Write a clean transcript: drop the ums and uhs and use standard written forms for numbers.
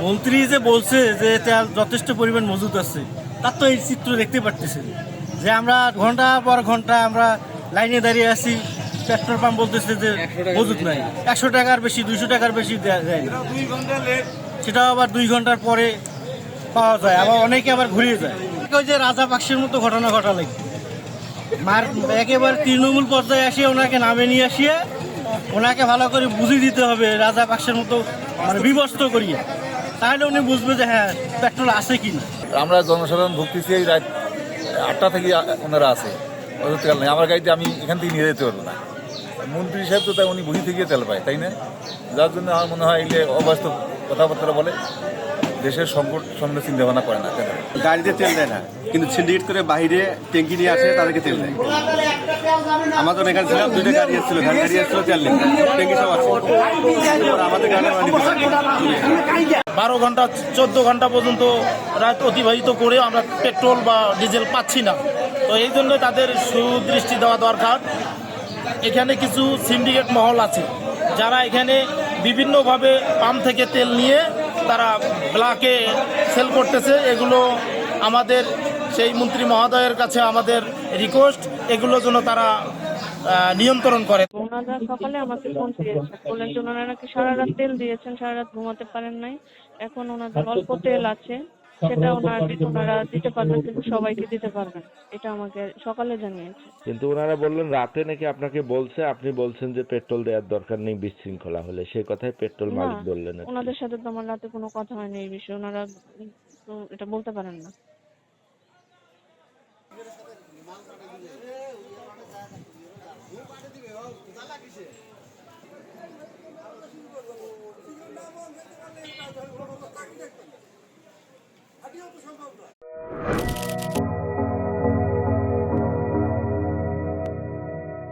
মন্ত্রী যে বলছে যে তেল যথেষ্ট পরিমাণ মজুদ আছে, তার তো এই চিত্র দেখতে পারতেছেন যে আমরা ঘন্টা পর ঘন্টা আমরা লাইনে দাঁড়িয়ে আছি, পেট্রোল পাম্প বলতেছে যে মজুদ নাই, 100 টাকার বেশি 200 টাকার বেশি দেয় না। সেটাও আবার 2 ঘন্টার পরে পাওয়া যায়, আবার অনেকে আবার ঘুরিয়ে যায়। ওই যে রাজা পাকসের মতো ঘটনা ঘটালে একেবারে তৃণমূল পর্যায়ে আসিয়ে ওনাকে নামে নিয়ে আসিয়ে ওনাকে ভালো করে বুঝিয়ে দিতে হবে রাজা পাকসের মতো, মানে বিবস্ত করিয়ে, তাহলে উনি বুঝবে যে হ্যাঁ পেট্রোল আছে কি না। আমরা জনসাধারণ ভুগতেছি এই রাত 8টা থেকে ওনারা আছে, অত তেল নেই। আমার গাড়িতে আমি এখান থেকে নিয়ে যেতে পারবো না। মন্ত্রী সাহেব তো তাই উনি বুঝি থেকে তেল পায়, তাই না? যার জন্য আমার মনে হয় এগুলো অবাস্তব কথাবার্তা বলে, দেশের সংকট সামনে চিন্তা ভাবনা করে না। কেন গাড়িতে তেল দেয় না, কিন্তু সিন্ডিকেট করে বাইরে ট্যাঙ্কি নিয়ে আসে, তাদেরকে তেল দেয়। আমাদের এখানে ছিলাম, 2টা গাড়ি এসেছিল, গাড়ি এসেছিল তেল নেই, ট্যাঙ্কি সব আছে। আমাদের গাড়ি 12 ঘন্টা 14 ঘন্টা পর্যন্ত রাত অতিবাহিত করে আমরা পেট্রোল বা ডিজেল পাচ্ছি না। তো এই জন্য তাদের সুদৃষ্টি দেওয়া দরকার। এখানে কিছু সিন্ডিকেট মহল আছে যারা এখানে বিভিন্নভাবে পাম্প থেকে তেল নিয়ে তারা ব্ল্যাকে সেল করতেছে। এগুলো আমাদের সেই মন্ত্রী মহোদয়ের কাছে আমাদের রিকোয়েস্ট, এগুলো যেন তারা নিয়ন্ত্রণ করে। ওনারা সকালে আমাকে ফোন দিয়েছেন, বললেন যে ওনারা নাকি সারা রাত তেল দিয়েছেন, সারা রাত ঘুমাতে পারেন নাই। এখন ওনাদের অল্প তেল আছে, সেটা ওনারা দিতে পারবেন, কিন্তু সবাইকে দিতে পারবেন, এটা আমাকে সকালে জানিয়েছে। কিন্তু ওনারা বললেন রাতে নাকি আপনাকে বলছে, আপনি বলছেন যে পেট্রোল দেওয়ার দরকার নেই বিশৃঙ্খলা হলে, সেই কথাই পেট্রোল মালিক বললেন। ওনাদের সাথে তো আমার রাতে কোনো কথা হয়নি এই বিষয়ে, ওনারা তো এটা বলতে পারেন না। সম্ভব না।